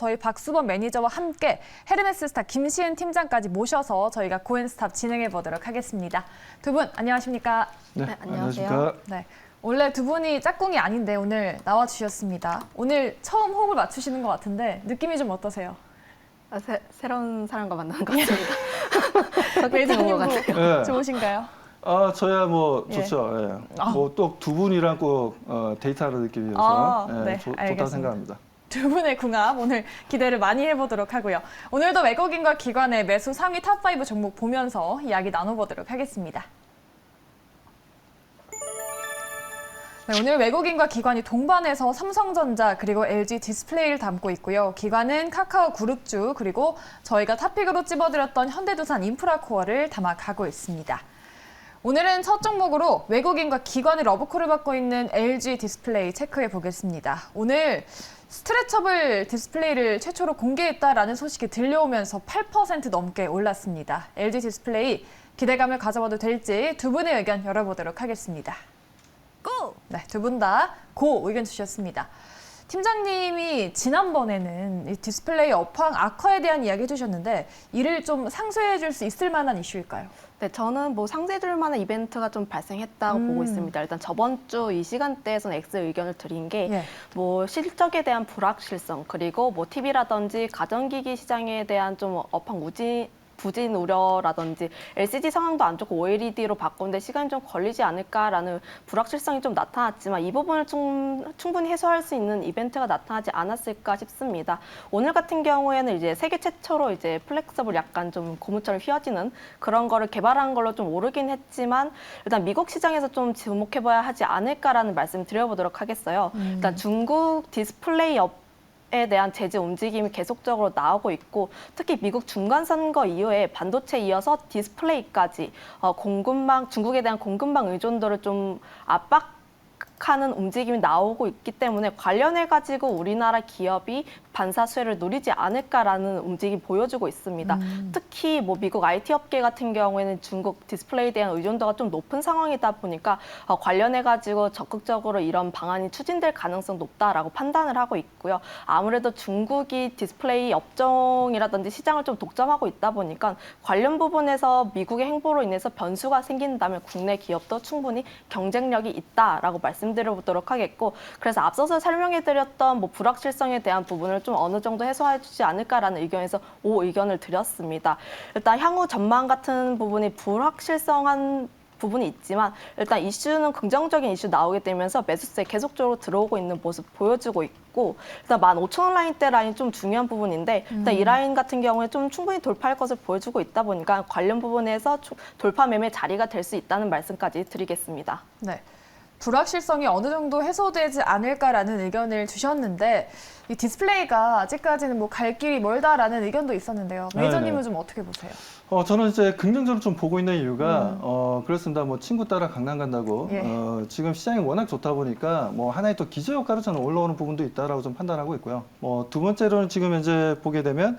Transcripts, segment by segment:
저희 박수범 매니저와 함께 헤르메스 스타 김시은 팀장까지 모셔서 저희가 고앤스탑 진행해 보도록 하겠습니다. 두 분 안녕하십니까? 네, 안녕하세요. 네, 원래 두 분이 짝꿍이 아닌데 오늘 나와주셨습니다. 오늘 처음 호흡을 맞추시는 것 같은데 느낌이 좀 어떠세요? 새로운 사람과 만나는 것 같습니다. 매니저님도 네. 좋으신가요? 저야 뭐 좋죠. 예. 뭐 또 두 분이랑 꼭 데이트하러 듣기 위해서 네, 좋다고 알겠습니다. 생각합니다. 두 분의 궁합 오늘 기대를 많이 해보도록 하고요. 오늘도 외국인과 기관의 매수 상위 탑5 종목 보면서 이야기 나눠보도록 하겠습니다. 네, 오늘 외국인과 기관이 동반해서 삼성전자 그리고 LG 디스플레이를 담고 있고요. 기관은 카카오 그룹주 그리고 저희가 탑픽으로 찝어드렸던 현대두산 인프라코어를 담아가고 있습니다. 오늘은 첫 종목으로 외국인과 기관의 러브콜을 받고 있는 LG 디스플레이 체크해 보겠습니다. 오늘 스트레처블 디스플레이를 최초로 공개했다라는 소식이 들려오면서 8% 넘게 올랐습니다. LG 디스플레이 기대감을 가져봐도 될지 두 분의 의견 열어보도록 하겠습니다. 고! 네, 두 분 다 고 의견 주셨습니다. 팀장님이 지난번에는 이 디스플레이 업황 악화에 대한 이야기 해주셨는데 이를 좀 상쇄해 줄 수 있을 만한 이슈일까요? 네, 저는 뭐 상쇄해줄 만한 이벤트가 좀 발생했다고 보고 있습니다. 일단 저번 주 이 시간대에서는 X 의견을 드린 게 뭐 실적에 대한 불확실성 그리고 뭐 TV라든지 가전기기 시장에 대한 좀 업황 부진 우려라든지 LCD 상황도 안 좋고 OLED로 바꾸는데 시간이 좀 걸리지 않을까라는 불확실성이 좀 나타났지만 이 부분을 충분히 해소할 수 있는 이벤트가 나타나지 않았을까 싶습니다. 오늘 같은 경우에는 이제 세계 최초로 이제 플렉서블 약간 좀 고무처럼 휘어지는 그런 거를 개발한 걸로 좀 오르긴 했지만 일단 미국 시장에서 좀 주목해봐야 하지 않을까라는 말씀 드려보도록 하겠어요. 일단 중국 디스플레이 에 대한 제재 움직임이 계속적으로 나오고 있고 특히 미국 중간선거 이후에 반도체 이어서 디스플레이까지 중국에 대한 공급망 의존도를 좀 압박하는 움직임이 나오고 있기 때문에 관련해가지고 우리나라 기업이 반사수혜를 누리지 않을까라는 움직임이 보여주고 있습니다. 특히 뭐 미국 IT 업계 같은 경우에는 중국 디스플레이에 대한 의존도가 좀 높은 상황이다 보니까 관련해가지고 적극적으로 이런 방안이 추진될 가능성 높다라고 판단을 하고 있고요. 아무래도 중국이 디스플레이 업종이라든지 시장을 좀 독점하고 있다 보니까 관련 부분에서 미국의 행보로 인해서 변수가 생긴다면 국내 기업도 충분히 경쟁력이 있다라고 말씀드려보도록 하겠고 그래서 앞서서 설명해드렸던 뭐 불확실성에 대한 부분을 좀 어느 정도 해소해 주지 않을까라는 의견에서 의견을 드렸습니다. 일단 향후 전망 같은 부분이 불확실성한 부분이 있지만 일단 이슈는 긍정적인 이슈 나오게 되면서 매수세 계속적으로 들어오고 있는 모습 보여주고 있고 일단 15,000원 라인대 라인 좀 중요한 부분인데 일단 이 라인 같은 경우에 좀 충분히 돌파할 것을 보여주고 있다 보니까 관련 부분에서 돌파 매매 자리가 될 수 있다는 말씀까지 드리겠습니다. 네. 불확실성이 어느 정도 해소되지 않을까라는 의견을 주셨는데 이 디스플레이가 아직까지는 뭐 갈 길이 멀다라는 의견도 있었는데요. 매니저님은 좀 어떻게 보세요? 저는 이제 긍정적으로 좀 보고 있는 이유가 그렇습니다. 뭐 친구 따라 강남 간다고 지금 시장이 워낙 좋다 보니까 뭐 하나의 또 기저효과로 저는 올라오는 부분도 있다라고 좀 판단하고 있고요. 두 번째로는 지금 현재 보게 되면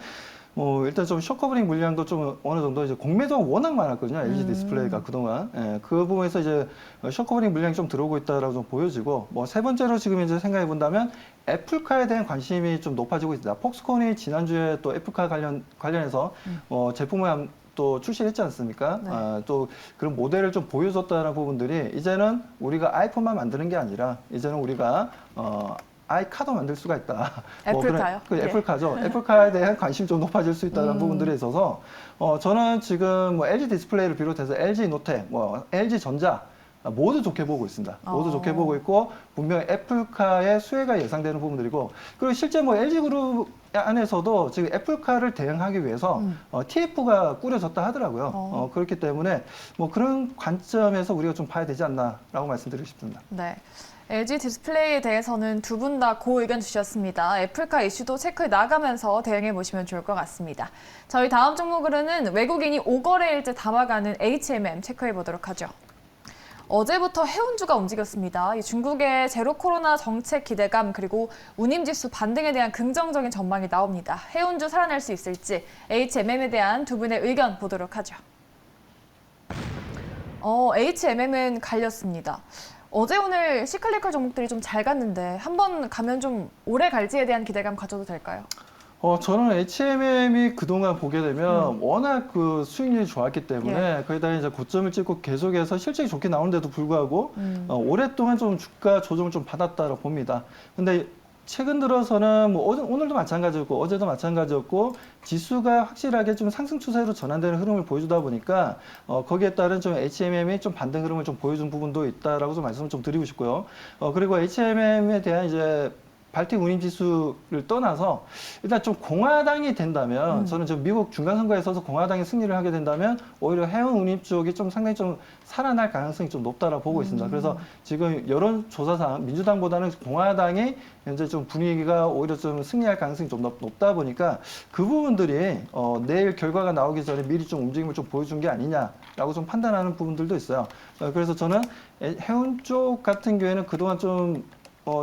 일단 좀 숏커버링 물량도 좀 어느 정도 이제 공매도가 워낙 많았거든요. LG 디스플레이가 그동안. 그 부분에서 이제 숏커버링 물량이 좀 들어오고 있다라고 좀 보여지고 세 번째로 지금 이제 생각해 본다면 애플카에 대한 관심이 좀 높아지고 있습니다. 폭스콘이 지난주에 또 애플카 관련해서 제품을 또 출시했지 않습니까? 네. 또 그런 모델을 좀 보여줬다는 부분들이 이제는 우리가 아이폰만 만드는 게 아니라 이제는 우리가 아이카도 만들 수가 있다. 애플카요? 애플카죠. 애플카에 대한 관심이 좀 높아질 수 있다는 부분들에 있어서 저는 지금 LG 디스플레이를 비롯해서 LG 노텍, LG 전자 모두 좋게 보고 있습니다. 모두 좋게 보고 있고 분명히 애플카의 수혜가 예상되는 부분들이고 그리고 실제 LG 그룹 안에서도 지금 애플카를 대응하기 위해서 TF가 꾸려졌다 하더라고요. 그렇기 때문에 그런 관점에서 우리가 좀 봐야 되지 않나라고 말씀드리고 싶습니다. 네. LG 디스플레이에 대해서는 두 분 다 고 의견 주셨습니다. 애플카 이슈도 체크해 나가면서 대응해 보시면 좋을 것 같습니다. 저희 다음 종목으로는 외국인이 5거래일째 담아가는 HMM 체크해 보도록 하죠. 어제부터 해운주가 움직였습니다. 이 중국의 제로 코로나 정책 기대감 그리고 운임지수 반등에 대한 긍정적인 전망이 나옵니다. 해운주 살아날 수 있을지 HMM에 대한 두 분의 의견 보도록 하죠. HMM은 갈렸습니다. 어제 오늘 시클리컬 종목들이 좀 잘 갔는데 한번 가면 좀 오래 갈지에 대한 기대감 가져도 될까요? 저는 HMM이 그동안 보게 되면 워낙 그 수익률이 좋았기 때문에 거기다 이제 고점을 찍고 계속해서 실적이 좋게 나오는데도 불구하고 오랫동안 좀 주가 조정을 좀 받았다고 봅니다. 근데 최근 들어서는 뭐 오늘도 마찬가지였고 어제도 마찬가지였고 지수가 확실하게 좀 상승 추세로 전환되는 흐름을 보여주다 보니까 거기에 따른 좀 HMM이 좀 반등 흐름을 좀 보여준 부분도 있다라고 좀 말씀을 좀 드리고 싶고요. 그리고 HMM에 대한 이제 발틱 운임 지수를 떠나서 일단 좀 공화당이 된다면 저는 좀 미국 중간선거에 있어서 공화당이 승리를 하게 된다면 오히려 해운 운임 쪽이 좀 상당히 좀 살아날 가능성이 좀 높다라고 보고 있습니다. 그래서 지금 여론조사상 민주당보다는 공화당이 현재 좀 분위기가 오히려 좀 승리할 가능성이 좀 높다 보니까 그 부분들이 내일 결과가 나오기 전에 미리 좀 움직임을 좀 보여준 게 아니냐라고 좀 판단하는 부분들도 있어요. 그래서 저는 해운 쪽 같은 경우에는 그동안 좀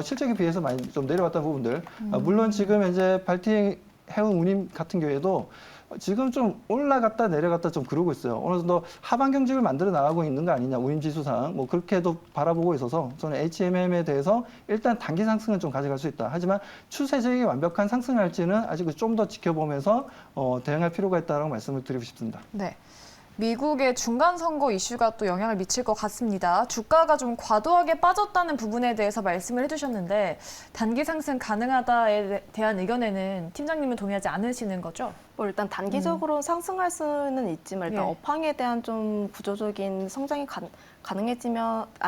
실적에 비해서 많이 좀 내려왔던 부분들. 물론 지금 현재 발틱 해운 운임 같은 경우에도 지금 좀 올라갔다 내려갔다 좀 그러고 있어요. 어느 정도 하방 경직을 만들어 나가고 있는 거 아니냐, 운임 지수상. 뭐 그렇게도 바라보고 있어서 저는 HMM에 대해서 일단 단기 상승은 좀 가져갈 수 있다. 하지만 추세적인 완벽한 상승을 할지는 아직 좀 더 지켜보면서 대응할 필요가 있다고 말씀을 드리고 싶습니다. 네. 미국의 중간 선거 이슈가 또 영향을 미칠 것 같습니다. 주가가 좀 과도하게 빠졌다는 부분에 대해서 말씀을 해주셨는데 단기 상승 가능하다에 대한 의견에는 팀장님은 동의하지 않으시는 거죠? 뭐 일단 단기적으로 상승할 수는 있지만 일단 업황에 대한 좀 구조적인 성장이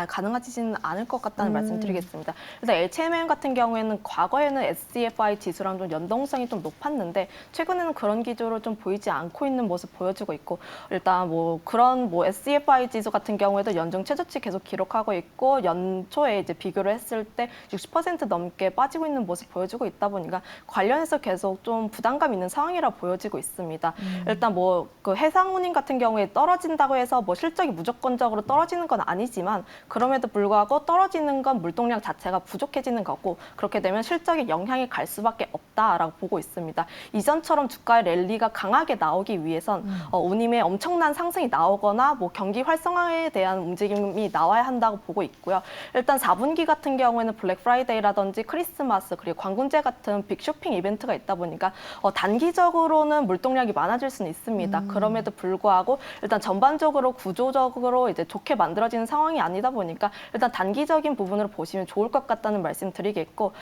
가능하지는 않을 것 같다는 말씀드리겠습니다. 일단 HMM 같은 경우에는 과거에는 SCFI 지수랑 좀 연동성이 좀 높았는데 최근에는 그런 기조로 좀 보이지 않고 있는 모습 보여주고 있고 일단 뭐 그런 뭐 SCFI 지수 같은 경우에도 연중 최저치 계속 기록하고 있고 연초에 이제 비교를 했을 때 60% 넘게 빠지고 있는 모습 보여주고 있다 보니까 관련해서 계속 좀 부담감 있는 상황이라 보여지고 있습니다. 일단 뭐 그 해상 운임 같은 경우에 떨어진다고 해서 뭐 실적이 무조건적으로 떨어지는 건 아니지만 그럼에도 불구하고 떨어지는 건 물동량 자체가 부족해지는 거고 그렇게 되면 실적에 영향이 갈 수밖에 없다라고 보고 있습니다. 이전처럼 주가의 랠리가 강하게 나오기 위해선 운임에 엄청난 상승이 나오거나 뭐 경기 활성화에 대한 움직임이 나와야 한다고 보고 있고요. 일단 4분기 같은 경우에는 블랙 프라이데이라든지 크리스마스 그리고 관군제 같은 빅 쇼핑 이벤트가 있다 보니까 단기적으로는 물동량이 많아질 수는 있습니다. 그럼에도 불구하고 일단 전반적으로 구조적으로 이제 좋게 만들어지는 상황이 아니다 보니까 일단 단기적인 부분으로 보시면 좋을 것 같다는 말씀 드리겠고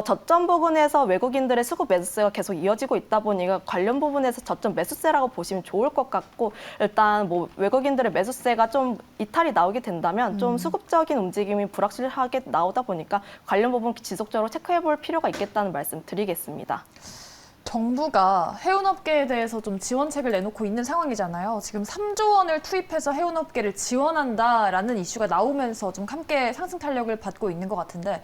저점 부분에서 외국인들의 수급 매수세가 계속 이어지고 있다 보니까 관련 부분에서 저점 매수세라고 보시면 좋을 것 같고 일단 뭐 외국인들의 매수세가 좀 이탈이 나오게 된다면 좀 수급적인 움직임이 불확실하게 나오다 보니까 관련 부분 지속적으로 체크해 볼 필요가 있겠다는 말씀 드리겠습니다. 정부가 해운업계에 대해서 좀 지원책을 내놓고 있는 상황이잖아요. 지금 3조 원을 투입해서 해운업계를 지원한다라는 이슈가 나오면서 좀 함께 상승 탄력을 받고 있는 것 같은데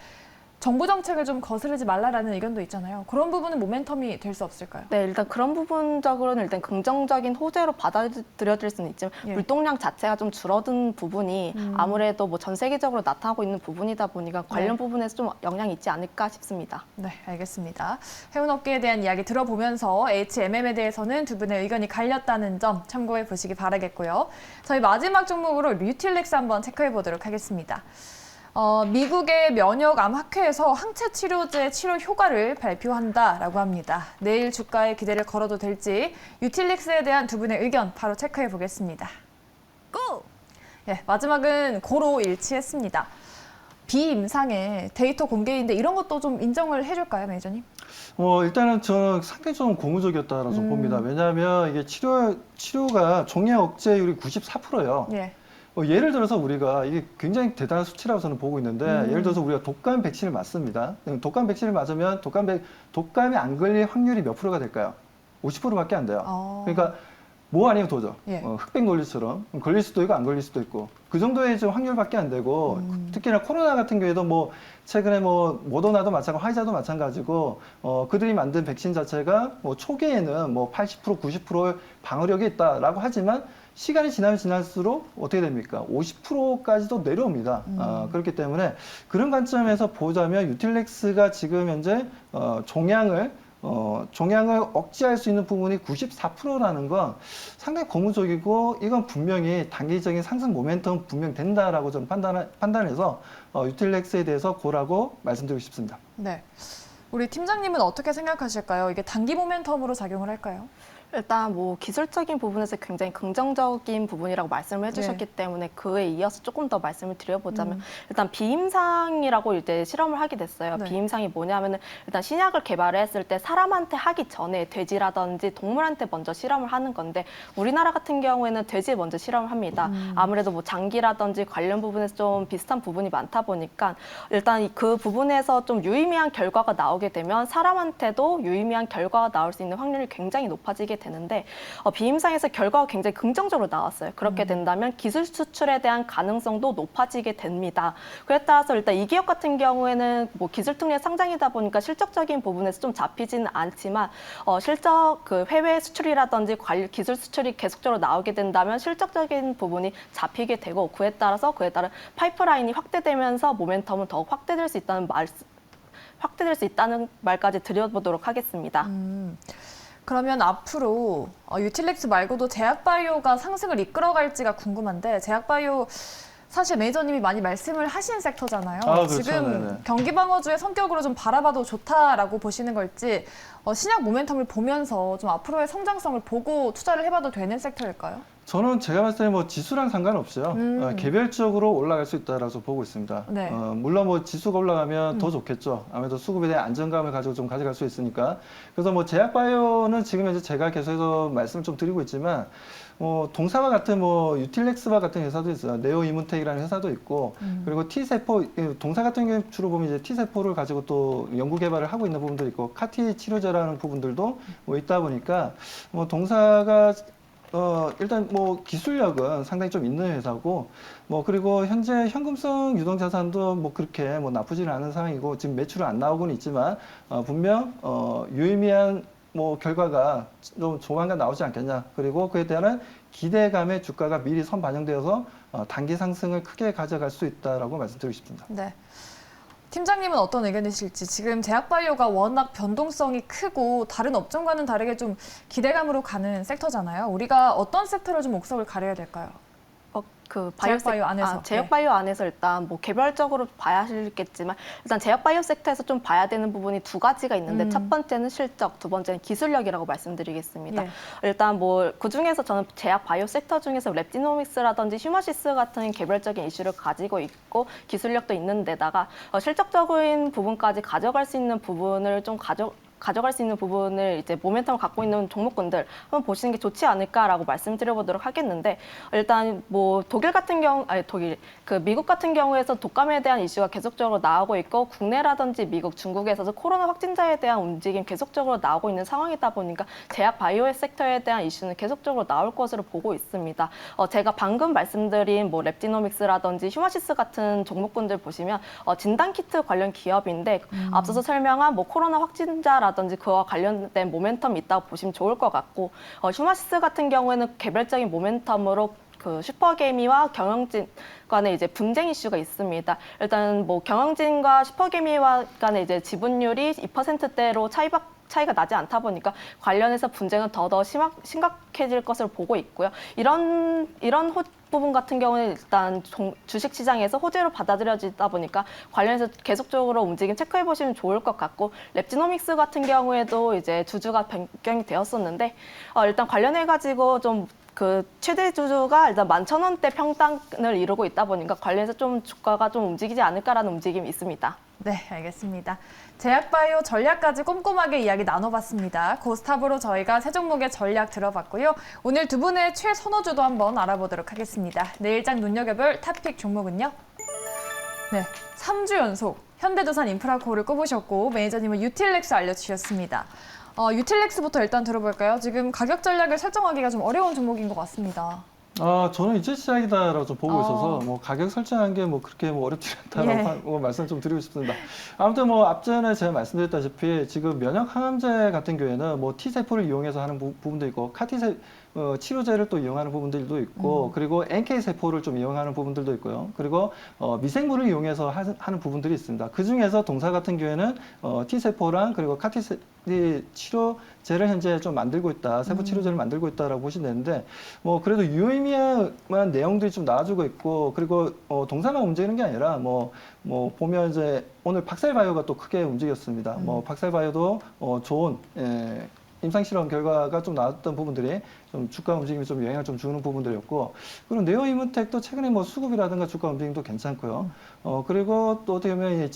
정부 정책을 좀 거스르지 말라라는 의견도 있잖아요. 그런 부분은 모멘텀이 될 수 없을까요? 네, 일단 그런 부분적으로는 일단 긍정적인 호재로 받아들여질 수는 있지만 물동량 자체가 좀 줄어든 부분이 아무래도 뭐 전 세계적으로 나타나고 있는 부분이다 보니까 관련 부분에서 좀 영향이 있지 않을까 싶습니다. 네, 알겠습니다. 해운업계에 대한 이야기 들어보면서 HMM에 대해서는 두 분의 의견이 갈렸다는 점 참고해 보시기 바라겠고요. 저희 마지막 종목으로 류틸렉스 한번 체크해 보도록 하겠습니다. 미국의 면역암 학회에서 항체 치료제 치료 효과를 발표한다라고 합니다. 내일 주가에 기대를 걸어도 될지 유틸렉스에 대한 두 분의 의견 바로 체크해 보겠습니다. 고! 예, 마지막은 고로 일치했습니다. 비임상의 데이터 공개인데 이런 것도 좀 인정을 해줄까요, 매니저님? 일단은 저는 상당히 좀 고무적이었다라고 좀 봅니다. 왜냐하면 이게 치료가 종양 억제율이 94%예요. 예. 예를 들어서 우리가 이게 굉장히 대단한 수치라고 저는 보고 있는데 예를 들어서 우리가 독감 백신을 맞습니다. 독감 백신을 맞으면 독감이 안 걸릴 확률이 몇 프로가 될까요? 50%밖에 안 돼요. 그러니까 뭐 아니면 도죠. 흑백 논리처럼 걸릴 수도 있고 안 걸릴 수도 있고 그 정도의 좀 확률밖에 안 되고 특히나 코로나 같은 경우에도 뭐 최근에 뭐 모더나도 마찬가지고 화이자도 마찬가지고 그들이 만든 백신 자체가 뭐 초기에는 뭐 80% 90%의 방어력이 있다라고 하지만 시간이 지나면 지날수록 어떻게 됩니까? 50%까지도 내려옵니다. 그렇기 때문에 그런 관점에서 보자면 유틸렉스가 지금 현재 종양을 억제할 수 있는 부분이 94%라는 건 상당히 고무적이고 이건 분명히 단기적인 상승 모멘텀 분명 된다라고 저는 판단해서 유틸렉스에 대해서 고라고 말씀드리고 싶습니다. 네. 우리 팀장님은 어떻게 생각하실까요? 이게 단기 모멘텀으로 작용을 할까요? 일단 뭐 기술적인 부분에서 굉장히 긍정적인 부분이라고 말씀을 해주셨기 때문에 그에 이어서 조금 더 말씀을 드려보자면 일단 비임상이라고 이제 실험을 하게 됐어요. 네. 비임상이 뭐냐면은 일단 신약을 개발했을 때 사람한테 하기 전에 돼지라든지 동물한테 먼저 실험을 하는 건데 우리나라 같은 경우에는 돼지에 먼저 실험을 합니다. 아무래도 뭐 장기라든지 관련 부분에서 좀 비슷한 부분이 많다 보니까 일단 그 부분에서 좀 유의미한 결과가 나오게 되면 사람한테도 유의미한 결과가 나올 수 있는 확률이 굉장히 높아지게 되는데 비임상에서 결과가 굉장히 긍정적으로 나왔어요. 그렇게 된다면 기술 수출에 대한 가능성도 높아지게 됩니다. 그에 따라서 일단 이 기업 같은 경우에는 뭐 기술 특례 상장이다 보니까 실적적인 부분에서 좀 잡히지는 않지만 실적 그 해외 수출이라든지 기술 수출이 계속적으로 나오게 된다면 실적적인 부분이 잡히게 되고 그에 따른 파이프라인이 확대되면서 모멘텀은 더욱 확대될 수 있다는 말까지 드려보도록 하겠습니다. 그러면 앞으로 유틸렉스 말고도 제약바이오가 상승을 이끌어갈지가 궁금한데 제약바이오 사실 매니저님이 많이 말씀을 하신 섹터잖아요. 그렇죠. 지금 네네. 경기방어주의 성격으로 좀 바라봐도 좋다라고 보시는 걸지 신약 모멘텀을 보면서 좀 앞으로의 성장성을 보고 투자를 해봐도 되는 섹터일까요? 저는 제가 봤을 때 뭐 지수랑 상관없어요. 개별적으로 올라갈 수 있다라고 보고 있습니다. 네. 물론 뭐 지수가 올라가면 더 좋겠죠. 아무래도 수급에 대한 안정감을 가지고 좀 가져갈 수 있으니까. 그래서 뭐 제약바이오는 지금 현재 제가 계속해서 말씀을 좀 드리고 있지만 동사와 같은 뭐 유틸렉스와 같은 회사도 있어요. 네오이문텍이라는 회사도 있고 그리고 T세포 동사 같은 경우 주로 보면 이제 T세포를 가지고 또 연구 개발을 하고 있는 부분도 있고 카티 치료제라는 부분들도 뭐 있다 보니까 뭐 동사가 일단 뭐 기술력은 상당히 좀 있는 회사고 그리고 현재 현금성 유동자산도 뭐 그렇게 뭐 나쁘지는 않은 상황이고 지금 매출은 안 나오고는 있지만 분명 유의미한 뭐 결과가 좀 조만간 나오지 않겠냐. 그리고 그에 대한 기대감에 주가가 미리 선반영되어서 단기 상승을 크게 가져갈 수 있다라고 말씀드리고 싶습니다. 네. 팀장님은 어떤 의견이실지 지금 제약바이오가 워낙 변동성이 크고 다른 업종과는 다르게 좀 기대감으로 가는 섹터잖아요. 우리가 어떤 섹터를 좀 옥석을 가려야 될까요? 제약바이오 안에서. 제약바이오 안에서 일단 뭐 개별적으로 봐야 하겠지만 일단 제약바이오 섹터에서 좀 봐야 되는 부분이 두 가지가 있는데 첫 번째는 실적, 두 번째는 기술력이라고 말씀드리겠습니다. 일단 뭐 그중에서 저는 제약바이오 sek터 중에서 랩지노믹스라든지 휴머시스 같은 개별적인 이슈를 가지고 있고 기술력도 있는 데다가 실적적인 부분까지 가져갈 수 있는 부분을 가져갈 수 있는 부분을 이제 모멘텀을 갖고 있는 종목군들 한번 보시는 게 좋지 않을까라고 말씀드려보도록 하겠는데 일단 뭐 미국 같은 경우에서 독감에 대한 이슈가 계속적으로 나오고 있고 국내라든지 미국, 중국에서도 코로나 확진자에 대한 움직임 계속적으로 나오고 있는 상황이다 보니까 제약 바이오 섹터에 대한 이슈는 계속적으로 나올 것으로 보고 있습니다. 제가 방금 말씀드린 뭐 랩지노믹스라든지 휴머시스 같은 종목군들 보시면 진단키트 관련 기업인데 앞서서 설명한 뭐 코로나 확진자라든지 그와 관련된 모멘텀이 있다고 보시면 좋을 것 같고 휴머시스 같은 경우에는 개별적인 모멘텀으로 그 슈퍼개미와 경영진 간의 이제 분쟁 이슈가 있습니다. 일단 뭐 경영진과 슈퍼개미와 간의 이제 지분율이 2%대로 차이가 나지 않다 보니까 관련해서 분쟁은 더더 심각해질 것으로 보고 있고요. 이런 부분 같은 경우는 일단 주식시장에서 호재로 받아들여지다 보니까 관련해서 계속적으로 움직임 체크해 보시면 좋을 것 같고 랩지노믹스 같은 경우에도 이제 주주가 변경이 되었었는데 일단 관련해 가지고 좀 그 최대 주주가 일단 11,000원대 평단을 이루고 있다 보니까 관련해서 좀 주가가 좀 움직이지 않을까라는 움직임이 있습니다. 네, 알겠습니다. 제약바이오 전략까지 꼼꼼하게 이야기 나눠봤습니다. 고스탑으로 저희가 세 종목의 전략 들어봤고요. 오늘 두 분의 최선호주도 한번 알아보도록 하겠습니다. 내일장 눈여겨볼 탑픽 종목은요. 네, 3주 연속 현대두산 인프라코어를 꼽으셨고 매니저님은 유틸렉스 알려주셨습니다. 유틸렉스부터 일단 들어볼까요? 지금 가격 전략을 설정하기가 좀 어려운 종목인 것 같습니다. 저는 이제 시작이다라고 좀 보고 있어서 뭐 가격 설정한 게 뭐 그렇게 뭐 어렵지 않다라고 말씀 좀 드리고 싶습니다. 아무튼 뭐 앞전에 제가 말씀드렸다시피 지금 면역 항암제 같은 경우에는 뭐 T세포를 이용해서 하는 부분도 있고 치료제를 또 이용하는 부분들도 있고 그리고 NK세포를 좀 이용하는 부분들도 있고요. 그리고 미생물을 이용해서 하는 부분들이 있습니다. 그 중에서 동사 같은 경우에는 T세포랑 그리고 치료제를 현재 좀 만들고 있다, 세포 치료제를 만들고 있다라고 보시면 되는데, 뭐 그래도 유의미한 내용들이 좀 나와주고 있고, 그리고 동사만 움직이는 게 아니라 뭐 보면 이제 오늘 박셀바이오가 또 크게 움직였습니다. 뭐 박셀바이오도 좋은 임상 실험 결과가 좀 나왔던 부분들이 좀 주가 움직임에 좀 영향을 좀 주는 부분들이었고, 그리고 네오이문텍도 최근에 뭐 수급이라든가 주가 움직임도 괜찮고요. 그리고 또 어떻게 보면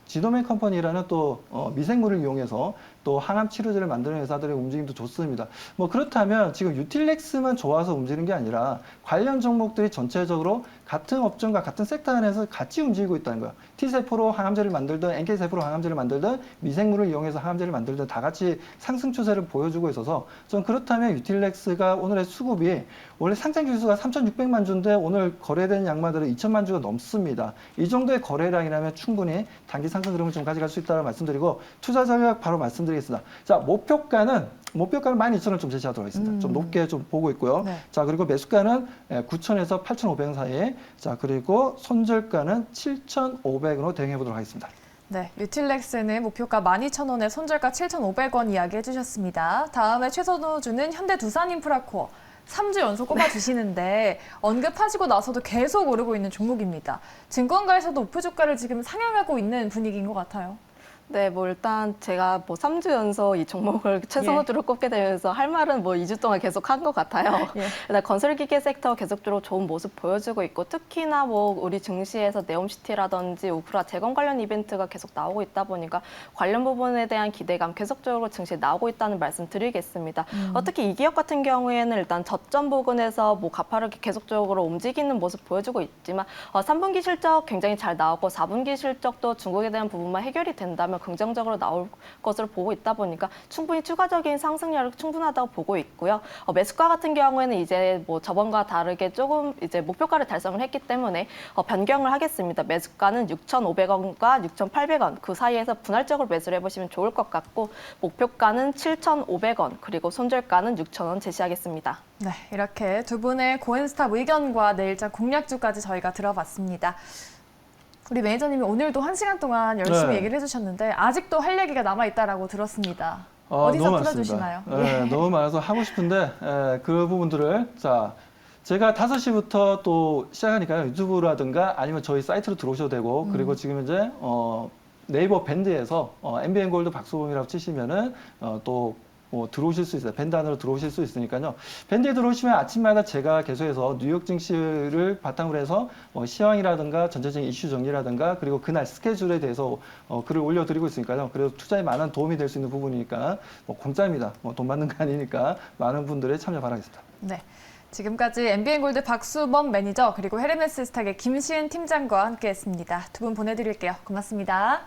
지노맥 컴퍼니라는 또 미생물을 이용해서 또 항암 치료제를 만드는 회사들의 움직임도 좋습니다. 뭐 그렇다면 지금 유틸렉스만 좋아서 움직이는 게 아니라 관련 종목들이 전체적으로 같은 업종과 같은 섹터 안에서 같이 움직이고 있다는 거예요. T세포로 항암제를 만들든 NK세포로 항암제를 만들든 미생물을 이용해서 항암제를 만들든 다 같이 상승 추세를 보여주고 있어서 좀 그렇다면 유틸렉스가 오늘의 수급이 원래 상장 주수가 3,600만 주인데 오늘 거래된 양마들은 2,000만 주가 넘습니다. 이 정도의 거래량이라면 충분히 단기 상승 흐름을 좀 가져갈 수 있다고 말씀드리고 투자 전략 바로 말씀드리겠습니다. 자, 목표가는 12,000원 좀 제시하도록 하겠습니다. 좀 높게 좀 보고 있고요. 네. 자, 그리고 매수가는 9,000에서 8,500원 사이에, 자, 그리고 손절가는 7,500원으로 대응해 보도록 하겠습니다. 네, 유틸렉스는 목표가 12,000원에 손절가 7,500원 이야기해 주셨습니다. 다음에 최선호주는 현대두산인프라코어 3주 연속 꼽아주시는데 언급하시고 나서도 계속 오르고 있는 종목입니다. 증권가에서도 목표 주가를 지금 상향하고 있는 분위기인 것 같아요. 네, 뭐 일단 제가 뭐 3주 연속 이 종목을 최선호주로 꼽게 되면서 할 말은 뭐 2주 동안 계속 한 것 같아요. 일단 건설기계 섹터 계속적으로 좋은 모습 보여주고 있고, 특히나 뭐 우리 증시에서 네옴시티라든지 우크라 재건 관련 이벤트가 계속 나오고 있다 보니까 관련 부분에 대한 기대감 계속적으로 증시에 나오고 있다는 말씀 드리겠습니다. 특히 이 기업 같은 경우에는 일단 저점 부근에서 뭐 가파르게 계속적으로 움직이는 모습 보여주고 있지만 3분기 실적 굉장히 잘 나왔고 4분기 실적도 중국에 대한 부분만 해결이 된다면 긍정적으로 나올 것으로 보고 있다 보니까 충분히 추가적인 상승률이 충분하다고 보고 있고요. 매수가 같은 경우에는 이제 뭐 저번과 다르게 조금 이제 목표가를 달성을 했기 때문에 변경을 하겠습니다. 매수가는 6,500원과 6,800원 그 사이에서 분할적으로 매수를 해보시면 좋을 것 같고, 목표가는 7,500원 그리고 손절가는 6,000원 제시하겠습니다. 네, 이렇게 두 분의 고엔스탑 의견과 내일장 공략주까지 저희가 들어봤습니다. 우리 매니저님이 오늘도 1시간 동안 열심히 네. 얘기를 해주셨는데 아직도 할 얘기가 남아있다라고 들었습니다. 너무 어디서 많습니다. 풀어주시나요? 네, 너무 많아서 하고 싶은데 그 부분들을 제가 5시부터 또 시작하니까요. 유튜브라든가 아니면 저희 사이트로 들어오셔도 되고, 그리고 지금 이제 네이버 밴드에서 MBN 골드 박수범이라고 치시면은 또 들어오실 수 있어요. 밴드 안으로 들어오실 수 있으니까요. 밴드에 들어오시면 아침마다 제가 계속해서 뉴욕 증시를 바탕으로 해서 시황이라든가 전체적인 이슈 정리라든가 그리고 그날 스케줄에 대해서 글을 올려드리고 있으니까요. 그래서 투자에 많은 도움이 될 수 있는 부분이니까 공짜입니다. 돈 받는 거 아니니까 많은 분들의 참여 바라겠습니다. 네. 지금까지 MBN 골드 박수범 매니저 그리고 헤르메스 스탁의 김시은 팀장과 함께했습니다. 두 분 보내드릴게요. 고맙습니다.